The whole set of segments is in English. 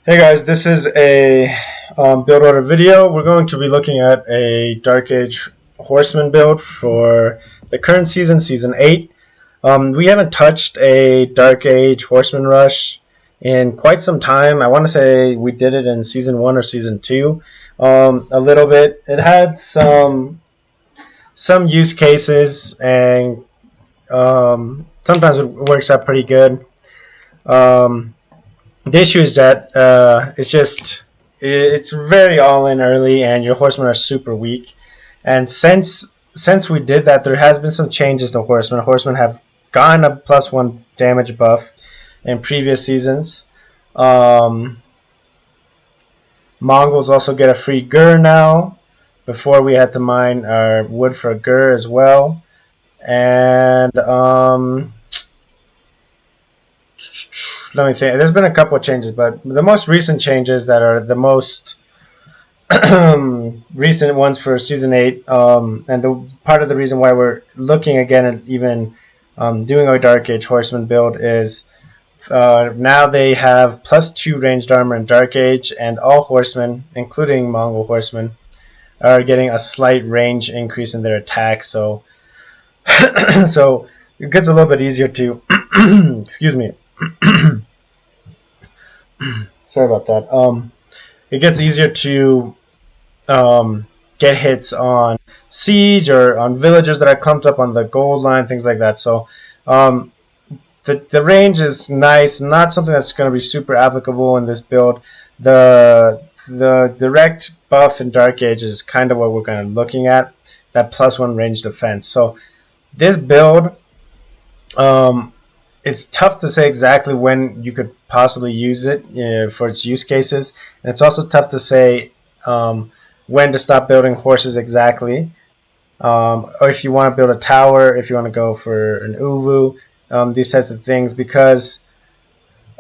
Hey guys, this is a build order video. We're going to be looking at a Dark Age Horseman build for the current season, Season 8. We haven't touched a Dark Age Horseman rush in quite some time. I want to say we did it in Season 1 or Season 2 a little bit. It had some use cases and sometimes it works out pretty good. The issue is that it's very all in early, and your horsemen are super weak. And since we did that, there has been some changes to horsemen. Horsemen have gotten a +1 damage buff in previous seasons. Mongols also get a free gur now. Before we had to mine our wood for a gur as well, and let me think. There's been a couple of changes, but the most recent changes that are the most recent ones for Season 8, and the part of the reason why we're looking again at even doing our Dark Age Horseman build is now they have +2 ranged armor in Dark Age, and all horsemen, including Mongol horsemen, are getting a slight range increase in their attack. So, so it gets a little bit easier to excuse me. Sorry about that. It gets easier to get hits on siege or on villagers that are clumped up on the gold line, things like that. So the range is nice, not something that's going to be super applicable in this build. The direct buff in Dark Age is kind of what we're kind of looking at, that +1 range defense. So this build, it's tough to say exactly when you could possibly use it for its use cases, and it's also tough to say when to stop building horses exactly, or if you want to build a tower, if you want to go for an uvu, these types of things, because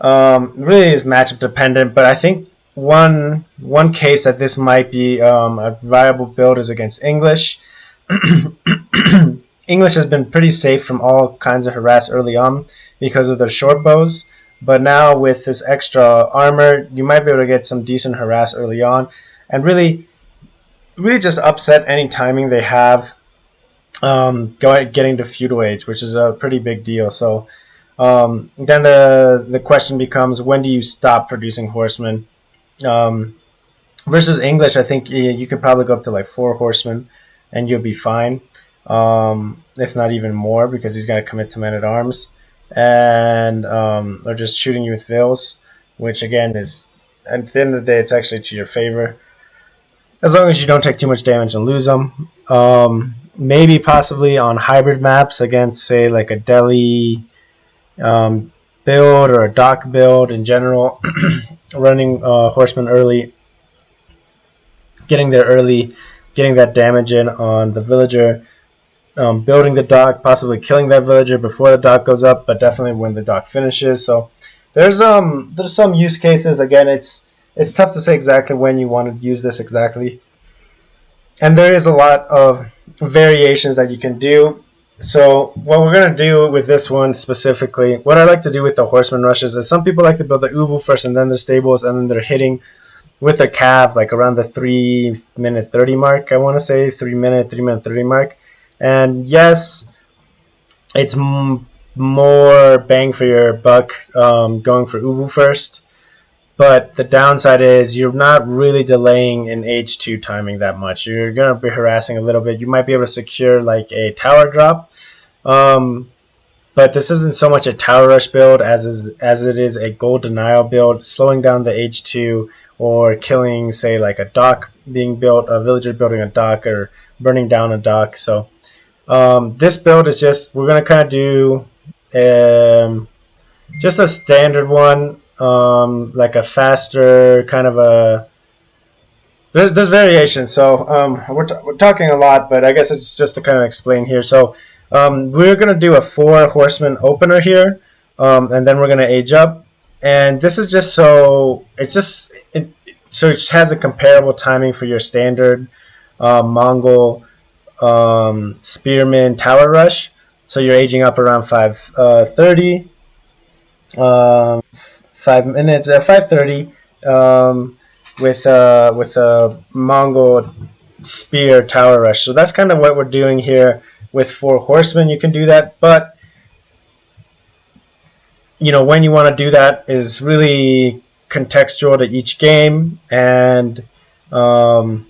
really is matchup dependent. But I think one case that this might be a viable build is against English. English has been pretty safe from all kinds of harass early on because of their short bows, but now with this extra armor, you might be able to get some decent harass early on, and really just upset any timing they have getting to feudal age, which is a pretty big deal. So then the question becomes, when do you stop producing horsemen? Versus English, I think you could probably go up to like 4 horsemen and you'll be fine. If not even more, because he's got to commit to men-at-arms, and or just shooting you with vills, which again is, at the end of the day, it's actually to your favor, as long as you don't take too much damage and lose them. Maybe possibly on hybrid maps against, say, like a Delhi build or a dock build in general, running horsemen early, getting there early, getting that damage in on the villager, building the dock, possibly killing that villager before the dock goes up, but definitely when the dock finishes. So there's some use cases. Again, it's tough to say exactly when you want to use this exactly, and there is a lot of variations that you can do. So what we're going to do with this one specifically, what I like to do with the horseman rushes is, some people like to build the uvu first and then the stables, and then they're hitting with their cav like around the 3-minute 30 mark. I want to say 3-minute 30 mark. And yes, it's more bang for your buck going for uvu first, but the downside is you're not really delaying in H2 timing that much. You're going to be harassing a little bit. You might be able to secure like a tower drop, but this isn't so much a tower rush build as it is a gold denial build, slowing down the H2 or killing, say, like a dock being built, a villager building a dock, or burning down a dock. So this build is just, we're going to kind of do just a standard one, like a faster kind of a, there's variations. So we're talking a lot, but I guess it's just to kind of explain here. So we're going to do a 4 horseman opener here, and then we're going to age up. And this is just so it has a comparable timing for your standard Mongol spearman tower rush. So you're aging up around 5:30, 5 minutes, 5:30, with a Mongol spear tower rush. So that's kind of what we're doing here with 4 horsemen. You can do that, but when you want to do that is really contextual to each game, and but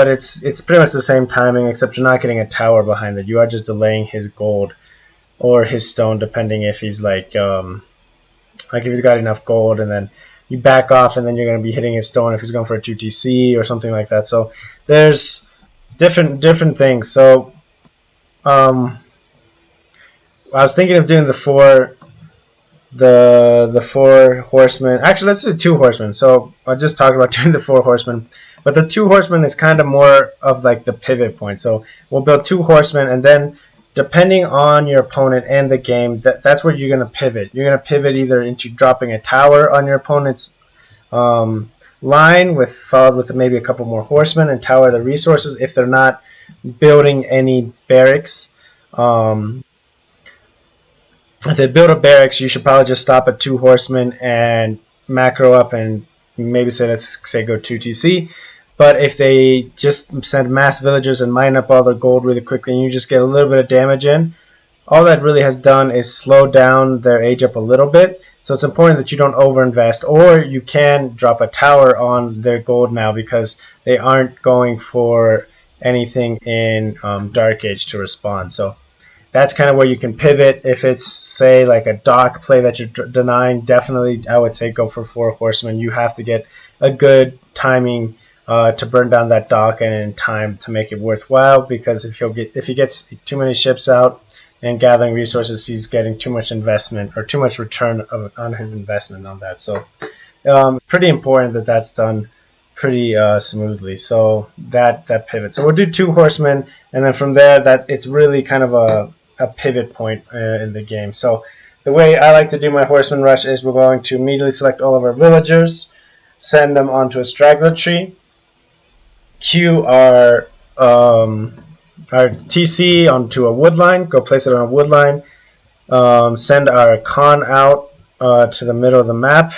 it's pretty much the same timing, except you're not getting a tower behind it. You are just delaying his gold or his stone, depending if he's like if he's got enough gold, and then you back off, and then you're going to be hitting his stone if he's going for a 2TC or something like that. So there's different things. So I was thinking of doing the 4 horsemen. Actually, let's do 2 horsemen. So I just talked about doing the 4 horsemen, but the 2 horsemen is kind of more of like the pivot point. So we'll build 2 horsemen, and then depending on your opponent and the game, that's where you're going to pivot. You're going to pivot either into dropping a tower on your opponent's line, followed with maybe a couple more horsemen, and tower the resources if they're not building any barracks. If they build a barracks, you should probably just stop at 2 horsemen and macro up and maybe let's say go 2TC. But if they just send mass villagers and mine up all their gold really quickly, and you just get a little bit of damage in, all that really has done is slow down their age up a little bit. So it's important that you don't overinvest, or you can drop a tower on their gold now because they aren't going for anything in Dark Age to respond. So that's kind of where you can pivot. If it's, say, like a dock play that you're denying, definitely I would say go for 4 horsemen. You have to get a good timing to burn down that dock and in time to make it worthwhile, because if he gets too many ships out and gathering resources, he's getting too much investment or too much return on his investment on that. So pretty important that that's done pretty smoothly. So that pivot. So we'll do 2 horsemen, and then from there that it's really kind of a pivot point in the game. So the way I like to do my horseman rush is we're going to immediately select all of our villagers, send them onto a straggler tree, queue our TC onto a wood line, go place it on a wood line, send our con out to the middle of the map,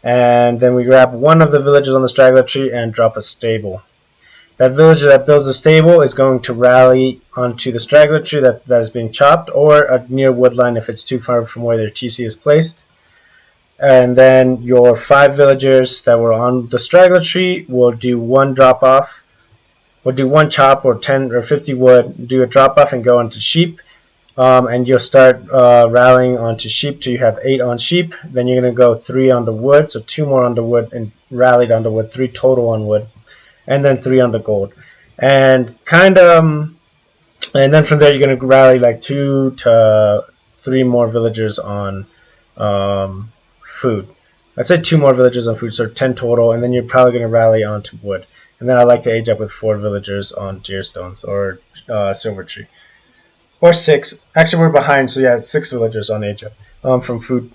and then we grab one of the villagers on the straggler tree and drop a stable. That villager that builds a stable is going to rally onto the straggler tree that is being chopped, or a near wood line if it's too far from where their TC is placed. And then your 5 villagers that were on the straggler tree will do 1 drop off. We'll do 1 chop or 10 or 50 wood, do a drop off and go onto sheep. And you'll start rallying onto sheep till you have 8 on sheep. Then you're going to go 3 on the wood, so 2 more on the wood and rallied on the wood, 3 total on wood, and then 3 on the gold. And and then from there you're going to rally like 2 to 3 more villagers on food. I'd say 2 more villagers on food, so 10 total, and then you're probably going to rally onto wood. And then I like to age up with 4 villagers on deerstones or silver tree. Or 6. Actually, we're behind, so yeah, it's 6 villagers on age up from food.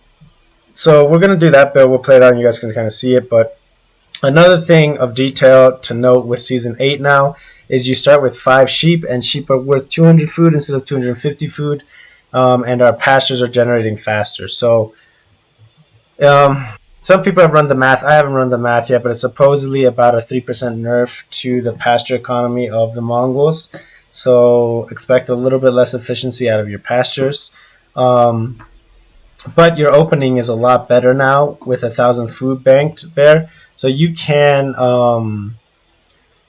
So we're going to do that build. We'll play it out and you guys can kind of see it. But another thing of detail to note with Season 8 now is you start with 5 sheep, and sheep are worth 200 food instead of 250 food. And our pastures are generating faster. So some people have run the math. I haven't run the math yet, but it's supposedly about a 3% nerf to the pasture economy of the Mongols. So expect a little bit less efficiency out of your pastures. But your opening is a lot better now with 1,000 food banked there. So you can run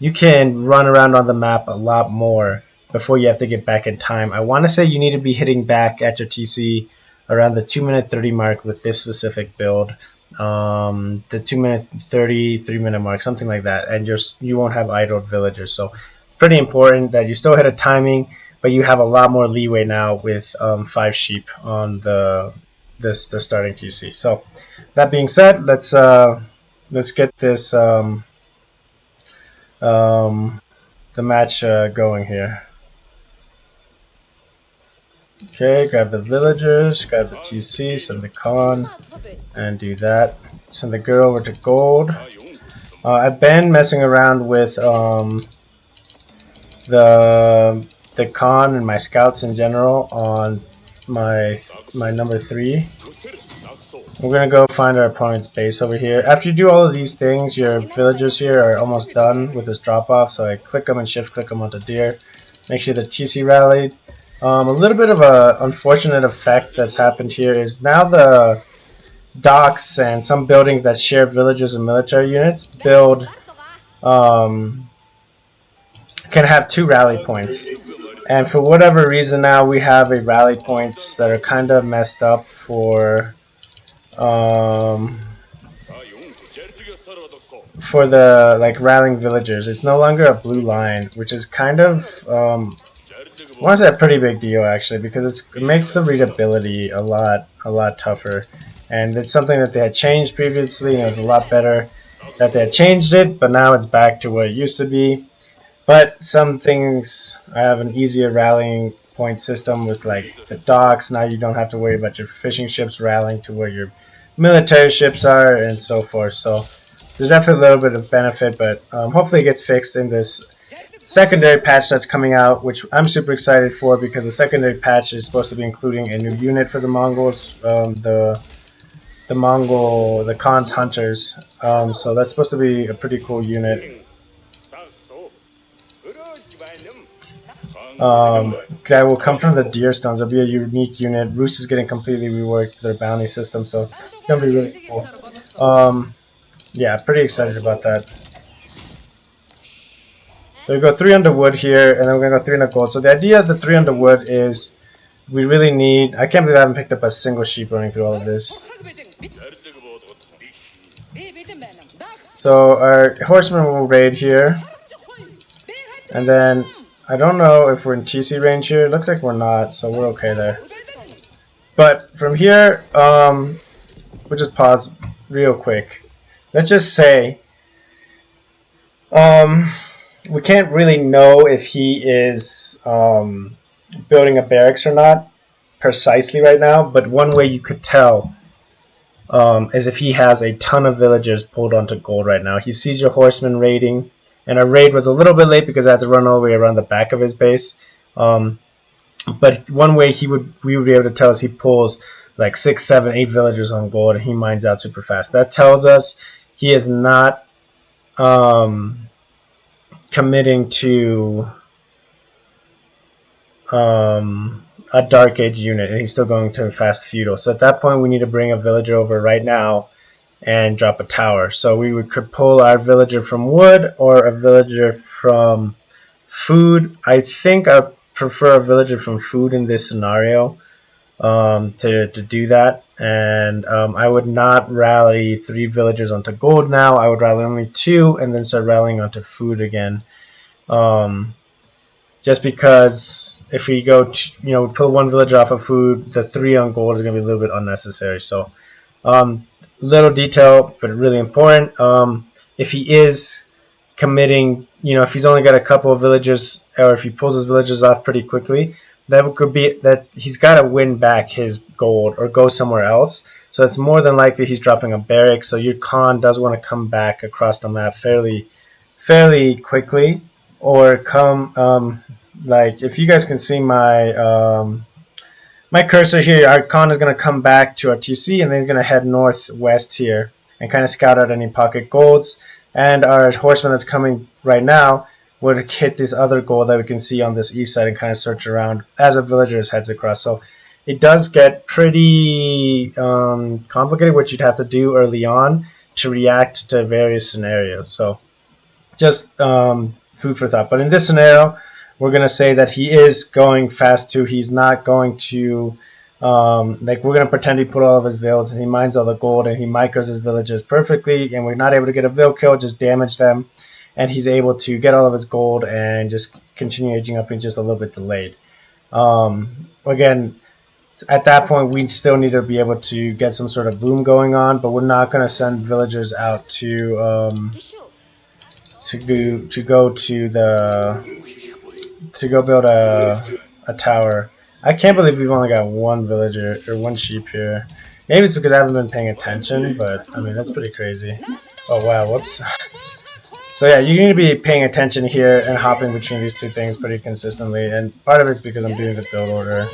around on the map a lot more before you have to get back in time. I want to say you need to be hitting back at your TC around the 2-minute 30 mark with this specific build. The 2-minute 30, 3-minute mark, something like that, and you won't have idled villagers. So it's pretty important that you still hit a timing, but you have a lot more leeway now with 5 sheep on the starting TC. So that being said, let's get this the match going here. Okay, grab the villagers, grab the TC, send the con, and do that. Send the girl over to gold. I've been messing around with the con and my scouts in general on my number 3. We're gonna go find our opponent's base over here. After you do all of these things, your villagers here are almost done with this drop off. So I click them and shift click them onto deer. Make sure the TC rallied. A little bit of a unfortunate effect that's happened here is now the docks and some buildings that share villagers and military units can have 2 rally points. And for whatever reason now we have a rally points that are kind of messed up for the like rallying villagers. It's no longer a blue line, which is kind of I want to say a pretty big deal actually, because it makes the readability a lot tougher, and it's something that they had changed previously, and it was a lot better that they had changed it, but now it's back to what it used to be. But some things have an easier rallying point system with like the docks. Now you don't have to worry about your fishing ships rallying to where your military ships are and so forth. So there's definitely a little bit of benefit, but hopefully it gets fixed in this secondary patch that's coming out, which I'm super excited for, because the secondary patch is supposed to be including a new unit for the Mongols, the Khan's hunters. So that's supposed to be a pretty cool unit. That will come from the deer stones. It'll be a unique unit. Roost is getting completely reworked with their bounty system, so it's gonna be really cool. Yeah, pretty excited about that. So we go 3 under wood here, and then we're gonna go 3 under gold. So the idea of the 3 under wood is we really need. I can't believe I haven't picked up a single sheep running through all of this. So our horsemen will raid here, and then I don't know if we're in TC range here. It looks like we're not, so we're okay there. But from here, we'll just pause real quick. Let's just say we can't really know if he is building a barracks or not precisely right now, but one way you could tell is if he has a ton of villagers pulled onto gold right now. He sees your horsemen raiding, and our raid was a little bit late because I had to run all the way around the back of his base. But one way we would be able to tell is he pulls like 6, 7, 8 villagers on gold, and he mines out super fast. That tells us he is not committing to a Dark Age unit, and he's still going to fast feudal. So at that point, we need to bring a villager over right now and drop a tower. So we could pull our villager from wood or a villager from food. I think I prefer a villager from food in this scenario to do that. And I would not rally 3 villagers onto gold now. I would rally only 2 and then start rallying onto food again. Just because if we go, pull 1 villager off of food, the 3 on gold is going to be a little bit unnecessary. So, little detail, but really important. If he is committing, if he's only got a couple of villagers, or if he pulls his villagers off pretty quickly, that could be that he's got to win back his gold or go somewhere else. So it's more than likely he's dropping a barrack. So your Khan does want to come back across the map fairly quickly, or come like if you guys can see my my cursor here, our Khan is going to come back to our TC, and then he's going to head northwest here and kind of scout out any pocket golds. And our horseman that's coming right now would hit this other gold that we can see on this east side and kind of search around as a villager heads across. So it does get pretty complicated what you'd have to do early on to react to various scenarios. So just food for thought. But in this scenario, we're going to say that he is going fast too. He's not going to, we're going to pretend he put all of his vills and he mines all the gold and he micros his villages perfectly, and we're not able to get a vill kill, just damage them. And he's able to get all of his gold and just continue aging up and just a little bit delayed. Again, at that point, we still need to be able to get some sort of boom going on, but we're not going to send villagers out to go build a tower. I can't believe we've only got 1 villager or 1 sheep here. Maybe it's because I haven't been paying attention, but I mean that's pretty crazy. Oh wow, whoops. So yeah, you need to be paying attention here and hopping between these 2 things pretty consistently, and part of it's because I'm doing the build order.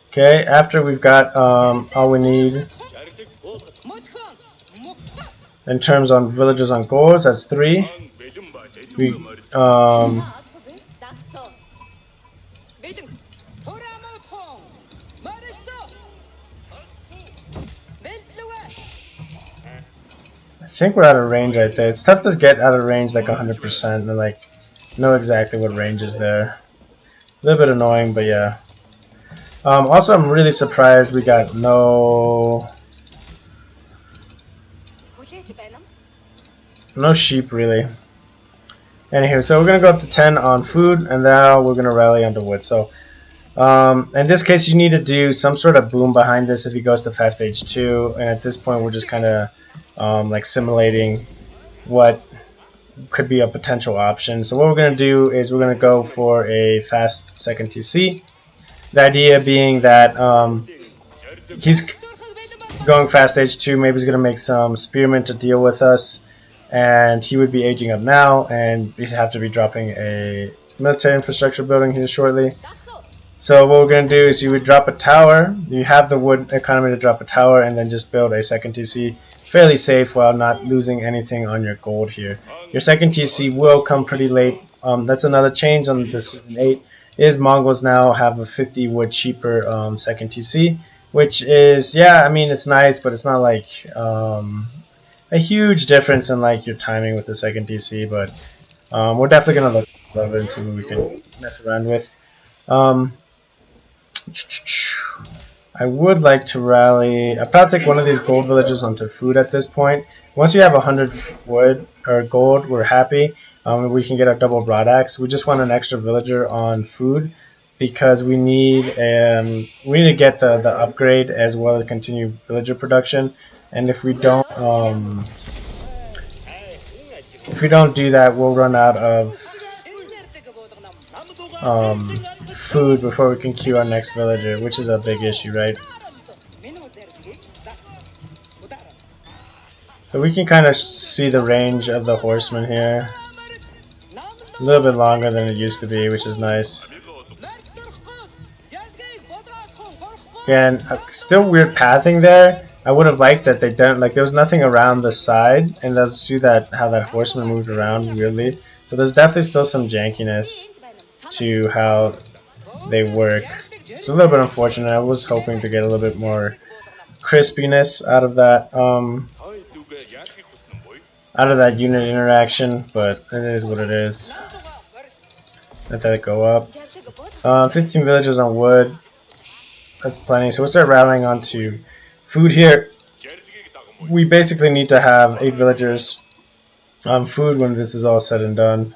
Okay, after we've got all we need in terms on villages on goals, that's 3. We I think we're out of range right there. It's tough to get out of range like 100% and like know exactly what range is there. A little bit annoying, but yeah. Also, I'm really surprised we got no sheep really. Anywho, so we're gonna go up to 10 on food, and now we're gonna rally onto wood. So in this case, you need to do some sort of boom behind this if he goes to fast stage 2, and at this point we're just kind of like simulating what could be a potential option. So what we're going to do is we're going to go for a fast second TC. The idea being that he's going fast stage 2, maybe he's going to make some spearmen to deal with us, and he would be aging up now, and we'd have to be dropping a military infrastructure building here shortly. So what we're going to do is you would drop a tower, you have the wood economy to drop a tower, and then just build a second TC fairly safe while not losing anything on your gold here. Your second TC will come pretty late. That's another change on the Season 8, is Mongols now have a 50 wood cheaper second TC, which is, yeah, I mean, it's nice, but it's not like a huge difference in like your timing with the second TC, but we're definitely going to look at it and see what we can mess around with. I would like to rally. I'll probably take one of these gold villages onto food at this point. Once you have 100 wood or gold, we're happy. We can get our double broad axe. We just want an extra villager on food because we need to get the upgrade as well as continue villager production. And if we don't do that, we'll run out of food before we can queue our next villager, which is a big issue, right? So we can kind of see the range of the horsemen here. A little bit longer than it used to be, which is nice. Again, still weird pathing there. I would have liked that they don't, like, there was nothing around the side, and let's see that how that horseman moved around weirdly. So there's definitely still some jankiness to how they work. It's a little bit unfortunate. I was hoping to get a little bit more crispiness out of that unit interaction, but it is what it is. Let that go up. 15 villages on wood. That's plenty. So we'll start rallying onto food here. We basically need to have 8 villagers on food when this is all said and done.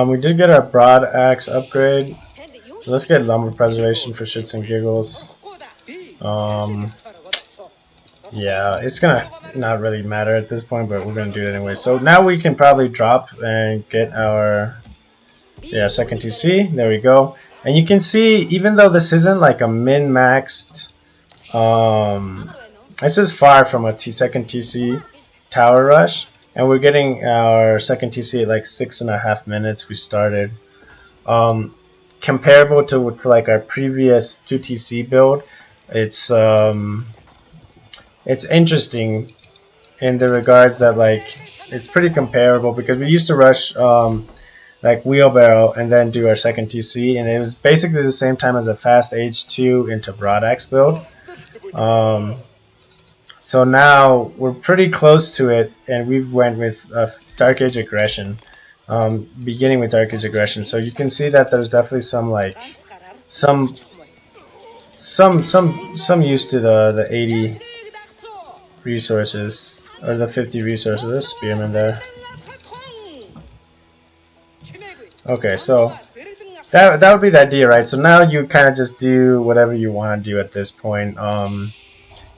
We did get our broad axe upgrade, so let's get lumber preservation for shits and giggles. Yeah, it's gonna not really matter at this point, but we're gonna do it anyway. So now we can probably drop and get our second TC. There we go. And you can see, even though this isn't like a min-maxed, this is far from a second TC tower rush, and we're getting our second TC at like 6.5 minutes. We started comparable to like our previous 2 TC build. It's interesting in the regards that like it's pretty comparable because we used to rush like wheelbarrow and then do our second TC, and it was basically the same time as a fast H2 into broad axe build. So now we're pretty close to it, and we went with Dark Age Aggression, beginning with Dark Age Aggression. So you can see that there's definitely some like some use to the 80 resources or the 50 resources. There's spearmen there. Okay, so that would be the idea, right? So now you kind of just do whatever you want to do at this point.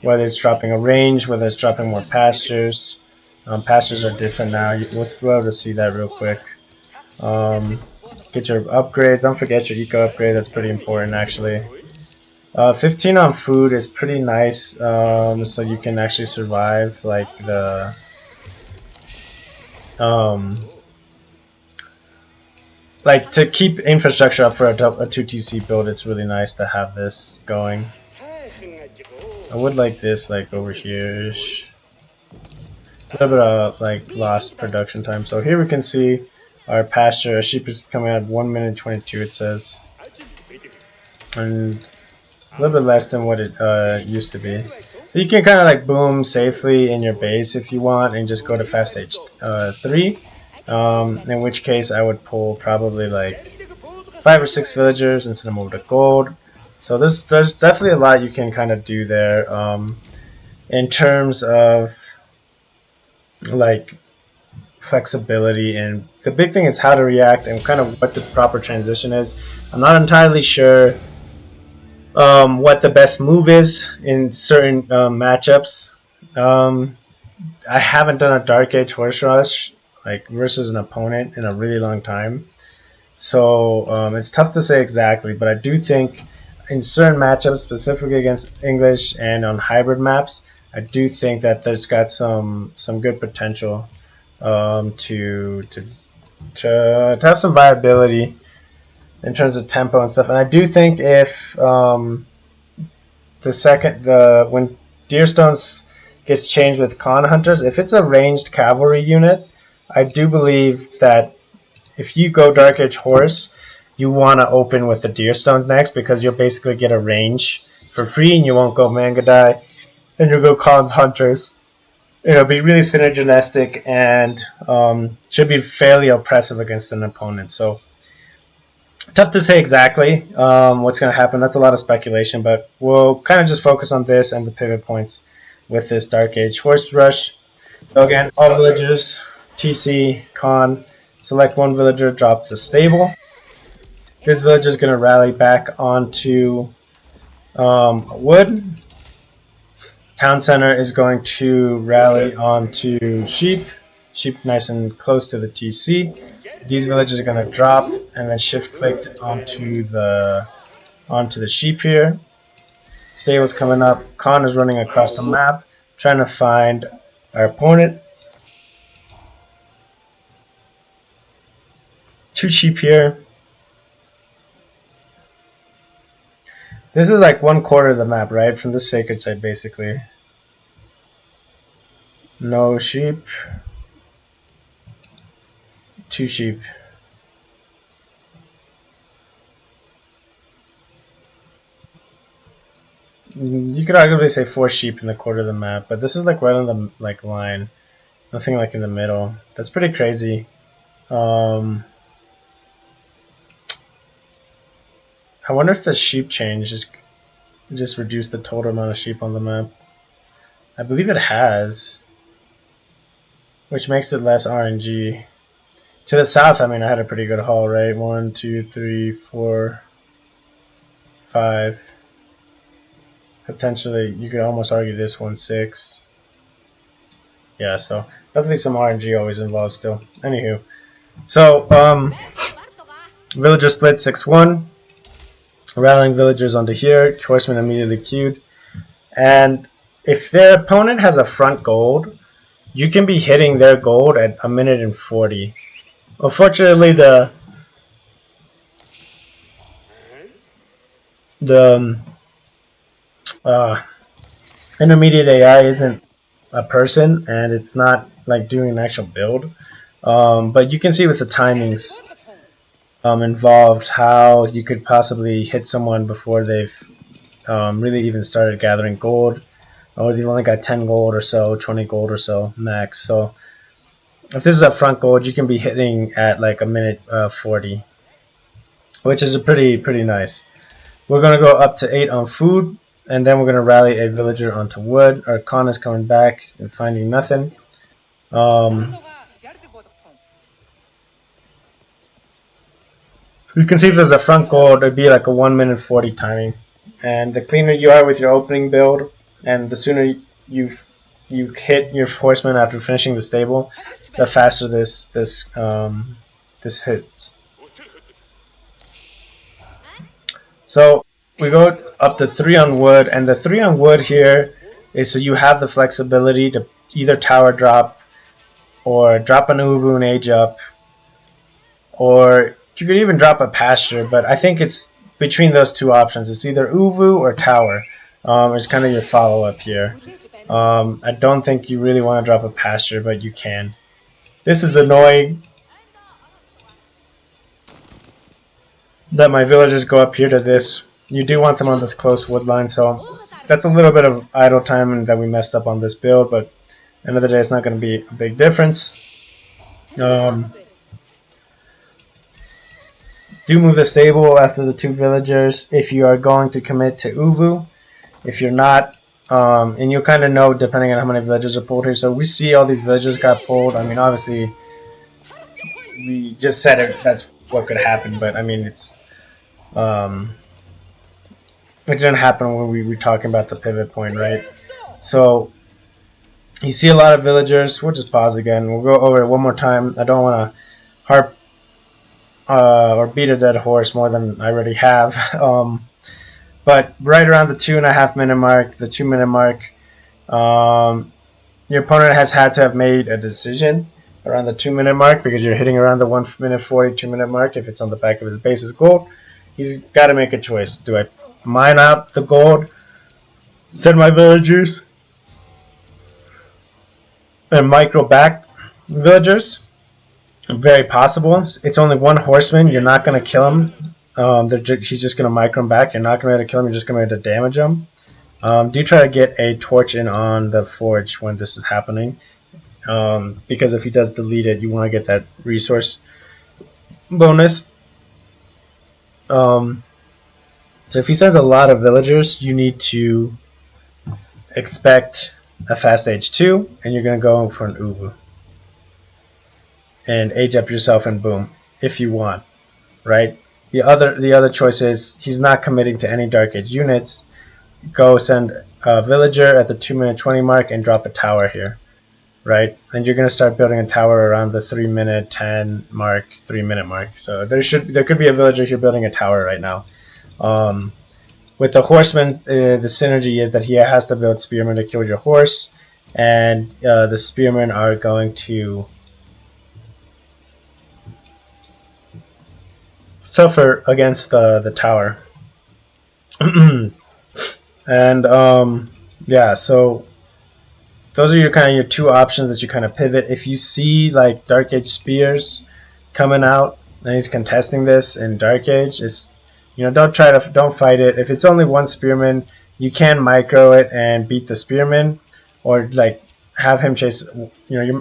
Whether it's dropping a range, whether it's dropping more pastures. Pastures are different now. Let's go able to see that real quick. Get your upgrades. Don't forget your eco upgrade. That's pretty important, actually. 15 on food is pretty nice, so you can actually survive like um, to keep infrastructure up for a 2TC build. It's really nice to have this going. I would like this like over here. A little bit of like lost production time. So here we can see our pasture. A sheep is coming at 1 minute 22. It says, and a little bit less than what it used to be. So you can kind of like boom safely in your base if you want, and just go to fast stage 3. In which case I would pull probably like 5 or 6 villagers and send them over to gold. So there's definitely a lot you can kind of do there in terms of like flexibility, and the big thing is how to react and kind of what the proper transition is. I'm not entirely sure what the best move is in certain matchups. I haven't done a Dark Age Horse Rush like versus an opponent in a really long time, so it's tough to say exactly. But I do think in certain matchups, specifically against English and on hybrid maps, I do think that there's got some good potential to have some viability in terms of tempo and stuff. And I do think if when Deerstones gets changed with Con Hunters, if it's a ranged cavalry unit, I do believe that if you go Dark Age Horse, you want to open with the Deerstones next, because you'll basically get a range for free, and you won't go Mangadai, and you'll go Con's Hunters. It'll be really synergistic and should be fairly oppressive against an opponent. So tough to say exactly what's going to happen. That's a lot of speculation, but we'll kind of just focus on this and the pivot points with this Dark Age Horse Rush. So again, all villagers, TC, Con, select one villager, drop the stable. This villager is going to rally back onto wood. Town center is going to rally onto sheep. Sheep nice and close to the TC. These villagers are going to drop and then shift click onto the sheep here. Stable's coming up. Khan is running across the map, trying to find our opponent. 2 sheep here. This is like 1/4 of the map, right? From the sacred site, basically. No sheep. 2 sheep. You could arguably say 4 sheep in the 1/4 of the map, but this is like right on the like line. Nothing like in the middle. That's pretty crazy. I wonder if the sheep change just reduced the total amount of sheep on the map. I believe it has, which makes it less RNG. To the south, I mean, I had a pretty good haul, right? 1, 2, 3, 4, 5. Potentially, you could almost argue this one 6. Yeah, so definitely some RNG always involved still. Anywho, so villager split 6-1. Rallying villagers onto here. Horsemen immediately queued. And if their opponent has a front gold, you can be hitting their gold at 1 minute and 40. Unfortunately, the intermediate AI isn't a person, and it's not like doing an actual build. But you can see with the timings involved how you could possibly hit someone before they've really even started gathering gold, or they've only got 10 gold or so, 20 gold or so max. So if this is a front gold, you can be hitting at like 1 minute 40, which is a pretty nice. We're going to go up to 8 on food, and then we're going to rally a villager onto wood. Our Khan is coming back and finding nothing. You can see if there's a front gold, it'd be like a 1 minute 40 timing. And the cleaner you are with your opening build, and the sooner you hit your horseman after finishing the stable, the faster this hits. So we go up to 3 on wood, and the 3 on wood here is so you have the flexibility to either tower drop or drop an uvu and age up, or you could even drop a pasture, but I think it's between those two options. It's either uvu or tower. It's kind of your follow-up here. I don't think you really want to drop a pasture, but you can. This is annoying that my villagers go up here to this. You do want them on this close wood line, so that's a little bit of idle time and that we messed up on this build, but at the end of the day, it's not going to be a big difference. Do move the stable after the 2 villagers if you are going to commit to uvu. If you're not, and you'll kind of know depending on how many villagers are pulled here. So we see all these villagers got pulled. I mean, obviously, we just said it, that's what could happen, but I mean, it didn't happen when we were talking about the pivot point, right? So you see a lot of villagers. We'll just pause again. We'll go over it one more time. I don't want to harp or beat a dead horse more than I already have. But right around the 2.5 minute mark, the 2 minute mark, your opponent has had to have made a decision around the 2 minute mark because you're hitting around the 1 minute 42 minute mark. If it's on the back of his base's gold, he's got to make a choice. Do I mine out the gold, send my villagers, and micro back villagers? Very possible. It's only 1 horseman. You're not going to kill him. He's just going to micro him back. You're not going to be able to kill him. You're just going to be able to damage him. Do try to get a torch in on the forge when this is happening. Because if he does delete it, you want to get that resource bonus. So if he sends a lot of villagers, you need to expect a fast age 2, and you're going to go for an uvu. And age up yourself and boom, if you want, right? The other choice is he's not committing to any Dark Age units. Go send a villager at the 2 minute 20 mark and drop a tower here, right? And you're going to start building a tower around the 3 minute 10 mark, 3 minute mark. So there could be a villager here building a tower right now. With the horseman, the synergy is that he has to build spearmen to kill your horse, and the spearmen are going to suffer against the tower. And yeah, so those are your 2 options that you kind of pivot. If you see like Dark Age spears coming out and he's contesting this in Dark Age, it's, don't fight it. If it's only 1 spearman, you can micro it and beat the spearman, or like have him chase.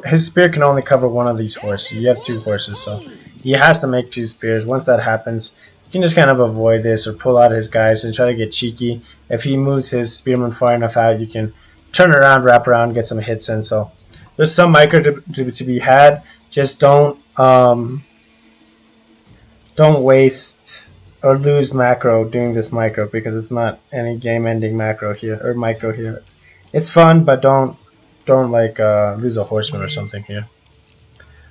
His spear can only cover 1 of these horses. You have 2 horses, so he has to make 2 spears. Once that happens, you can just kind of avoid this or pull out his guys and try to get cheeky. If he moves his spearman far enough out, you can turn around, wrap around, get some hits in. So there's some micro to be had. Just don't waste or lose macro doing this micro, because it's not any game-ending macro here or micro here. It's fun, but don't like lose a horseman or something here.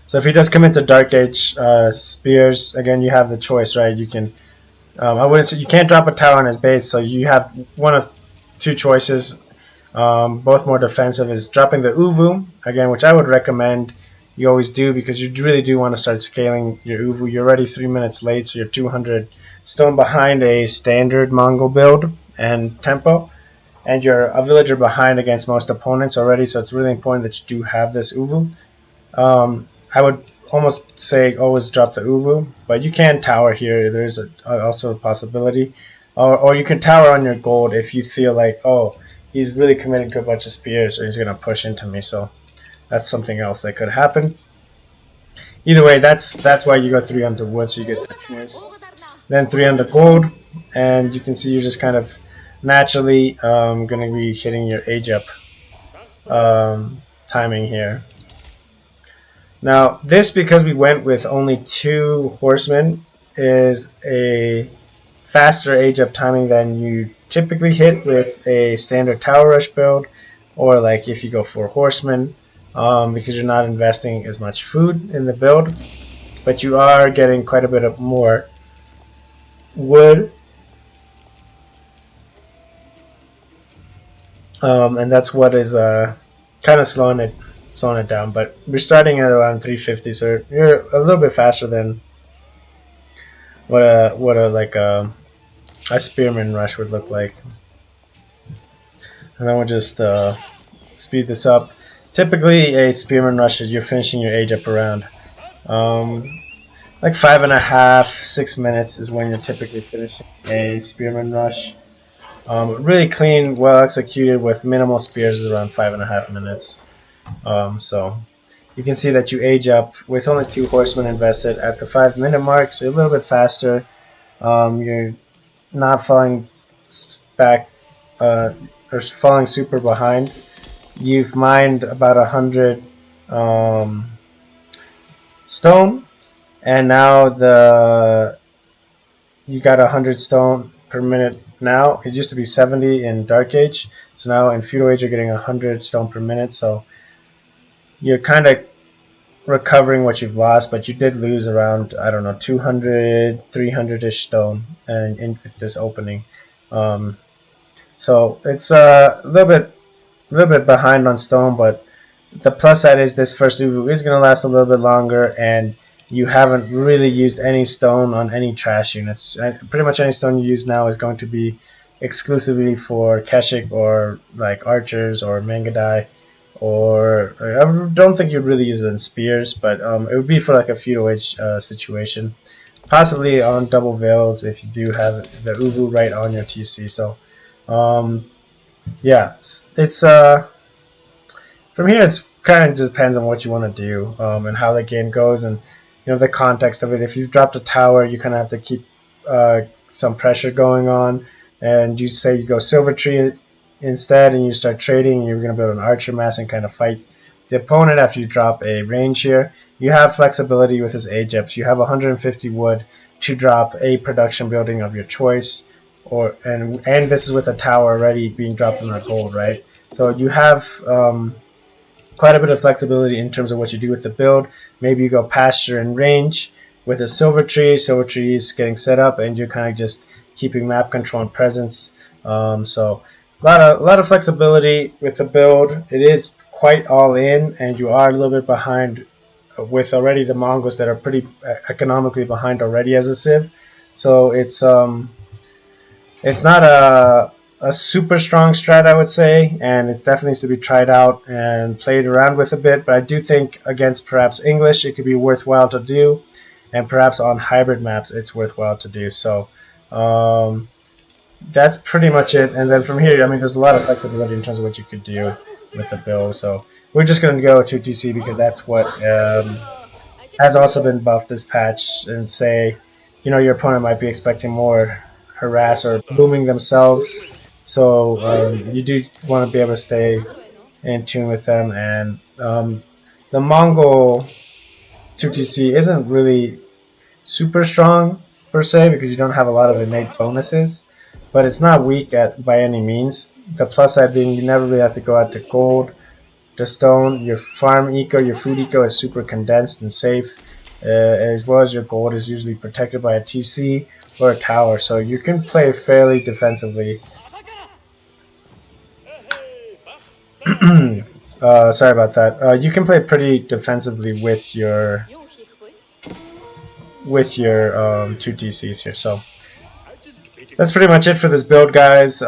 So if he does come into Dark Age spears, again, you have the choice, right? You can, I wouldn't say you can't drop a tower on his base, so you have one of 2 choices. Both more defensive is dropping the uvu again, which I would recommend you always do, because you really do want to start scaling your uvu. You're already 3 minutes late, so you're 200 stone behind a standard Mongol build and tempo, and you're a villager behind against most opponents already. So it's really important that you do have this uvu. I would almost say always drop the uvu, but you can tower here. There's also a possibility, or you can tower on your gold if you feel like, oh, he's really committing to a bunch of spears, or he's going to push into me. So that's something else that could happen. Either way, that's why you go 3 onto wood, so you get the choice. Then 3 onto gold, and you can see you're just kind of naturally going to be hitting your age up timing here. Now, this, because we went with only 2 horsemen, is a faster age up timing than you typically hit with a standard tower rush build, or like if you go 4 horsemen, because you're not investing as much food in the build, but you are getting quite a bit of more wood and that's what is kind of slowing it down. But we're starting at around 350, so you're a little bit faster than what a like a spearman rush would look like. And then we'll just speed this up. Typically, a spearman rush is you're finishing your age up around like 5.5, 6 minutes is when you're typically finishing a spearman rush. Really clean, well executed with minimal spears is around 5.5 minutes. So you can see that you age up with only 2 horsemen invested at the 5 minute mark, so you're a little bit faster. You're not falling back or falling super behind. You've mined about 100 stone, and now you got 100 stone per minute now. It used to be 70 in Dark Age, so now in Feudal Age you're getting 100 stone per minute. So you're kind of recovering what you've lost, but you did lose around, I don't know, 200, 300-ish stone in this opening. So it's a little bit behind on stone, but the plus side is this first Uvu is going to last a little bit longer, and you haven't really used any stone on any trash units. Pretty much any stone you use now is going to be exclusively for Keshik or like archers or Mangadai, or I don't think you'd really use it in spears, but it would be for like a feudal age situation, possibly on double veils if you do have the Uvu right on your TC. So yeah, it's from here it's kind of just depends on what you want to do and how the game goes, and the context of it. If you dropped a tower, you kind of have to keep some pressure going on, and you say you go silver tree instead and you start trading, and you're going to build an archer mass and kind of fight the opponent after you drop a range here. You have flexibility with his age ups. You have 150 wood to drop a production building of your choice, and this is with a tower already being dropped in that gold, right? So you have quite a bit of flexibility in terms of what you do with the build. Maybe you go pasture and range with a silver tree. Silver tree is getting set up, and you're kind of just keeping map control and presence. So a lot of flexibility with the build. It is quite all in, and you are a little bit behind with already the Mongols that are pretty economically behind already as a civ. So it's not a super strong strat, I would say, and it's definitely needs to be tried out and played around with a bit. But I do think against perhaps English, it could be worthwhile to do, and perhaps on hybrid maps, it's worthwhile to do. So that's pretty much it. And then from here, I mean, there's a lot of flexibility in terms of what you could do with the build. So we're just going to go to TC because that's what has also been buffed this patch, and say, your opponent might be expecting more harass or booming themselves. So you do want to be able to stay in tune with them. And the Mongol 2TC isn't really super strong per se because you don't have a lot of innate bonuses, but it's not weak by any means. The plus side being you never really have to go out to gold, to stone. Your farm eco, your food eco is super condensed and safe, as well as your gold is usually protected by a TC or a tower, so you can play fairly defensively. Sorry about that. You can play pretty defensively with your 2 TCs here. So that's pretty much it for this build, guys.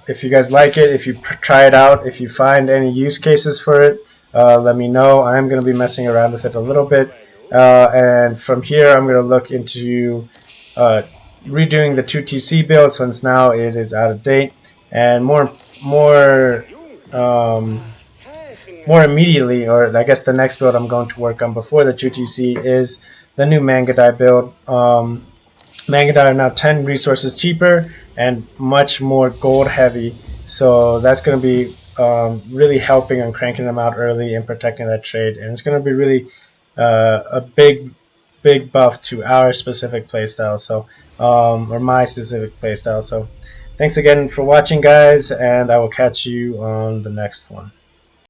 If you guys like it, if you try it out, if you find any use cases for it, let me know. I'm going to be messing around with it a little bit. And from here, I'm going to look into redoing the 2TC build since now it is out of date, and more immediately, or I guess the next build I'm going to work on before the 2TC is the new Mangadai build. Mangadai are now 10 resources cheaper and much more gold heavy, so that's going to be really helping on cranking them out early and protecting that trade, and it's going to be really a big buff to our specific playstyle, so or my specific playstyle. So thanks again for watching, guys, and I will catch you on the next one.